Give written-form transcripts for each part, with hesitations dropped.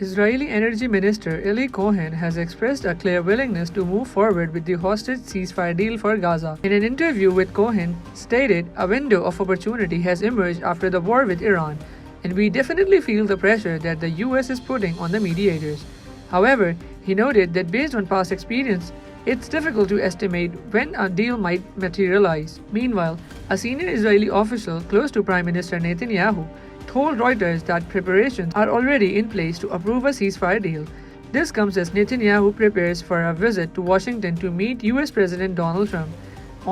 Israeli Energy Minister Eli Cohen has expressed a clear willingness to move forward with the hostage ceasefire deal for Gaza. In an interview with Cohen, stated, "A window of opportunity has emerged after the war with Iran, and we definitely feel the pressure that the US is putting on the mediators." However, he noted that based on past experience, it's difficult to estimate when a deal might materialize. Meanwhile, a senior Israeli official close to Prime Minister Netanyahu told Reuters that preparations are already in place to approve a ceasefire deal. This comes as Netanyahu prepares for a visit to Washington to meet US President Donald Trump.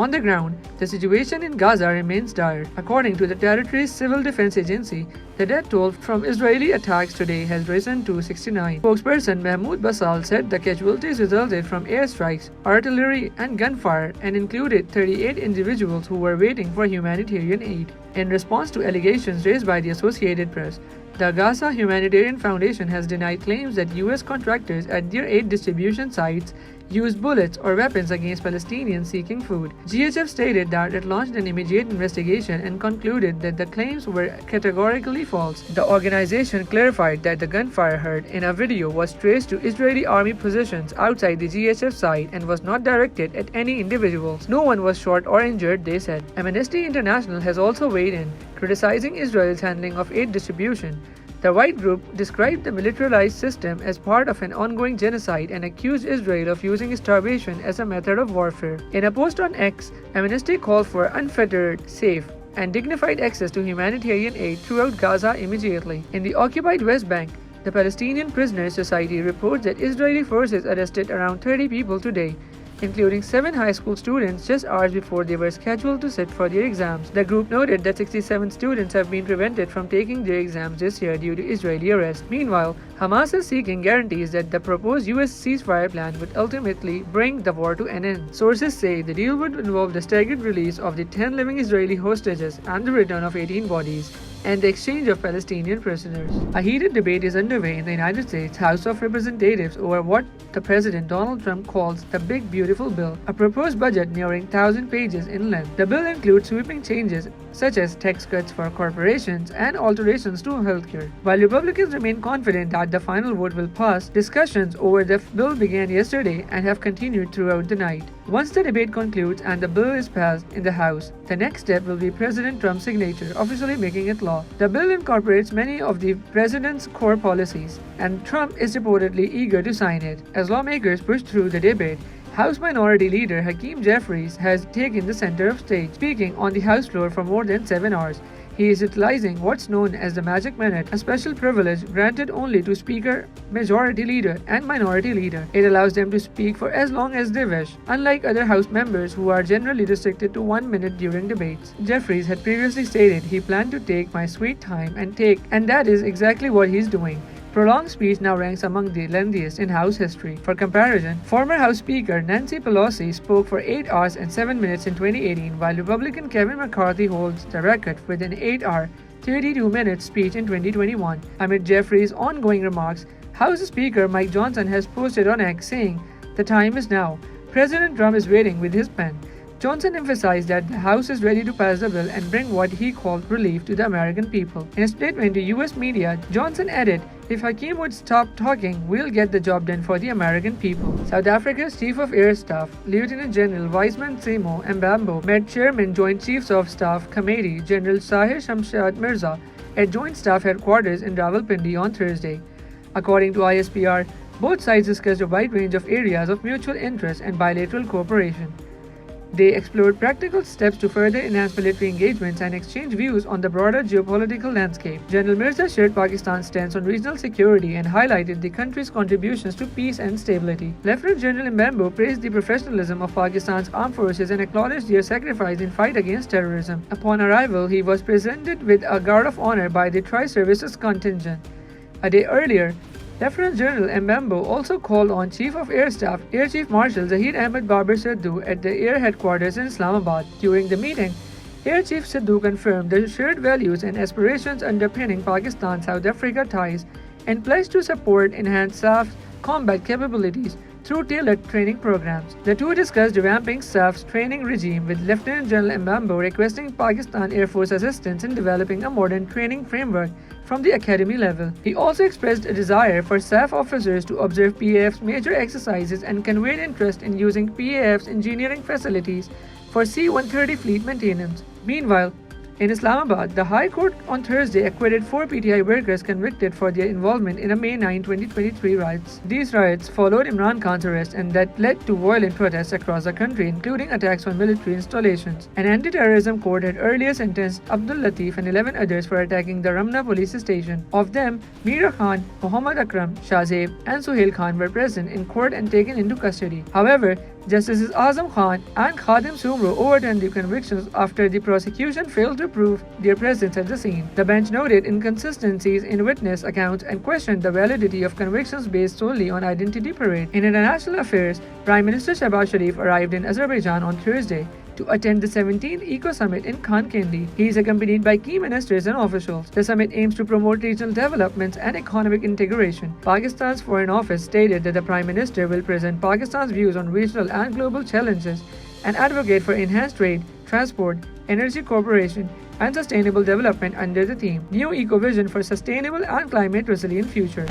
On the ground, the situation in Gaza remains dire. According to the territory's civil defense agency, the death toll from Israeli attacks today has risen to 69. Spokesperson Mahmoud Basal said the casualties resulted from airstrikes, artillery, and gunfire and included 38 individuals who were waiting for humanitarian aid. In response to allegations raised by the Associated Press, the Gaza Humanitarian Foundation has denied claims that US contractors at their aid distribution sites used bullets or weapons against Palestinians seeking food. GHF stated that it launched an immediate investigation and concluded that the claims were categorically false. The organization clarified that the gunfire heard in a video was traced to Israeli army positions outside the GHF site and was not directed at any individuals. No one was shot or injured, they said. Amnesty International has also weighed in, criticizing Israel's handling of aid distribution. The White Group described the militarized system as part of an ongoing genocide and accused Israel of using starvation as a method of warfare. In a post on X, Amnesty called for unfettered, safe, and dignified access to humanitarian aid throughout Gaza immediately. In the occupied West Bank, the Palestinian Prisoners Society reports that Israeli forces arrested around 30 people today, including 7 high school students just hours before they were scheduled to sit for their exams. The group noted that 67 students have been prevented from taking their exams this year due to Israeli arrest. Meanwhile, Hamas is seeking guarantees that the proposed US ceasefire plan would ultimately bring the war to an end. Sources say the deal would involve the staggered release of the 10 living Israeli hostages and the return of 18 bodies, and the exchange of Palestinian prisoners. A heated debate is underway in the United States House of Representatives over what the President Donald Trump calls the Big Beautiful Bill, a proposed budget nearing 1,000 pages in length. The bill includes sweeping changes such as tax cuts for corporations and alterations to healthcare. While Republicans remain confident that the final vote will pass, discussions over the bill began yesterday and have continued throughout the night. Once the debate concludes and the bill is passed in the House, the next step will be President Trump's signature, officially making it law. The bill incorporates many of the president's core policies, and Trump is reportedly eager to sign it. As lawmakers push through the debate, House Minority Leader 𝐒𝐭𝐮 𝐺𝐻𝑒ys has taken the center of stage, speaking on the House floor for more than 7 hours. He is utilizing what's known as the Magic Minute, a special privilege granted only to Speaker, Majority Leader, and Minority Leader. It allows them to speak for as long as they wish, unlike other House members who are generally restricted to 1 minute during debates. 𝐺𝐻𝑒ys had previously stated he planned to take my sweet time and that is exactly what he's doing. Prolonged speech now ranks among the lengthiest in House history. For comparison, former House Speaker Nancy Pelosi spoke for 8 hours and 7 minutes in 2018, while Republican Kevin McCarthy holds the record with an 8-hour, 32-minute speech in 2021. Amid 𝐺𝐻𝑒ys' ongoing remarks, House Speaker Mike Johnson has posted on X saying, "The time is now. President Trump is waiting with his pen." Johnson emphasized that the House is ready to pass the bill and bring what he called relief to the American people. In a statement to US media, Johnson added, "If Hakeem would stop talking, we'll get the job done for the American people." South Africa's Chief of Air Staff, Lieutenant General Wiseman 𝐶𝐬𝐬 met Chairman Joint Chiefs of Staff Committee General Tahir Shamshad Mirza at Joint Staff Headquarters in Rawalpindi on Thursday. According to ISPR, both sides discussed a wide range of areas of mutual interest and bilateral cooperation. They explored practical steps to further enhance military engagements and exchange views on the broader geopolitical landscape. General Mirza shared Pakistan's stance on regional security and highlighted the country's contributions to peace and stability. Lieutenant General 𝐶𝐬𝐬 praised the professionalism of Pakistan's armed forces and acknowledged their sacrifice in fight against terrorism. Upon arrival, he was presented with a Guard of Honor by the Tri-Services contingent. A day earlier, Lieutenant General 𝐶𝐬𝐬 also called on Chief of Air Staff Air Chief Marshal Zahid Ahmed Babar Sidhu at the Air Headquarters in Islamabad. During the meeting, Air Chief Sidhu confirmed the shared values and aspirations underpinning Pakistan-South Africa ties and pledged to support enhanced SAF's combat capabilities through tailored training programs. The two discussed revamping SAF's training regime, with Lieutenant General Mbambo requesting Pakistan Air Force assistance in developing a modern training framework from the academy level. He also expressed a desire for SAF officers to observe PAF's major exercises and conveyed interest in using PAF's engineering facilities for C-130 fleet maintenance. Meanwhile, in Islamabad, the High Court on Thursday acquitted 4 PTI workers convicted for their involvement in a May 9, 2023 riots. These riots followed Imran Khan's arrest and that led to violent protests across the country, including attacks on military installations. An anti-terrorism court had earlier sentenced Abdul Latif and 11 others for attacking the Ramna police station. Of them, Mira Khan, Muhammad Akram, 𝐒𝐭𝐲𝐬 and Suhail Khan were present in court and taken into custody. However, Justices Azam Khan and Khadim Sumro overturned the convictions after the prosecution failed to prove their presence at the scene. The bench noted inconsistencies in witness accounts and questioned the validity of convictions based solely on identity parade. In international affairs, Prime Minister Shehbaz Sharif arrived in Azerbaijan on Thursday to attend the 17th Eco Summit in 𝐾𝐚𝐰𝐬. He is accompanied by key ministers and officials. The summit aims to promote regional developments and economic integration. Pakistan's Foreign Office stated that the Prime Minister will present Pakistan's views on regional and global challenges and advocate for enhanced trade, transport, energy cooperation, and sustainable development under the theme New Eco Vision for Sustainable and Climate Resilient Future.